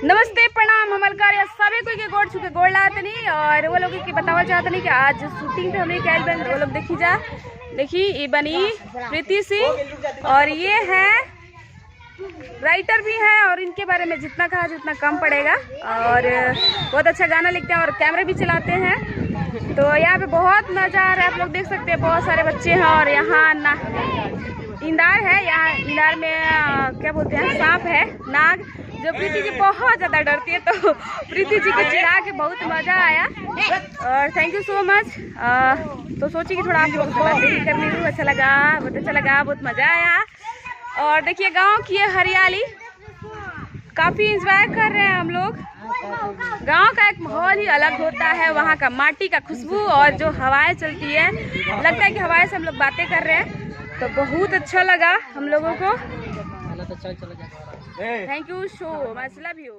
नमस्ते प्रणाम हमलकार या सभी कोई के गोड़ छुके गोड़ लाते नहीं और वो लोग के बतावा चाहते नहीं कि आज शूटिंग पे हमने क्या बन वो लोग देखी जा देखी ये बनी प्रीति सिंह और ये है राइटर भी है और इनके बारे में जितना कहा जितना कम पड़ेगा और बहुत अच्छा गाना लिखते हैं और कैमरे भी चलाते हैं। तो यहाँ पे बहुत मजा आ रहा है, आप लोग देख सकते हैं बहुत सारे बच्चे हैं और यहाँ इंदार है, यहाँ इंदार में क्या बोलते हैं सांप है नाग जो प्रीति जी बहुत ज़्यादा डरती है। तो प्रीति जी को चिढ़ा के बहुत मज़ा आया और थैंक यू सो मच। तो सोची कि थोड़ा आप लोगों से बातें भी करनी हूँ, अच्छा लगा बहुत मज़ा आया। और देखिए गांव की ये हरियाली काफ़ी इंजॉय कर रहे हैं हम लोग। गांव का एक माहौल ही अलग होता है, वहाँ का माटी का खुशबू और जो हवाएं चलती है, लगता है कि हवाएं से हम लोग बातें कर रहे हैं। तो बहुत अच्छा लगा हम लोगों को। Thank you so much, love you.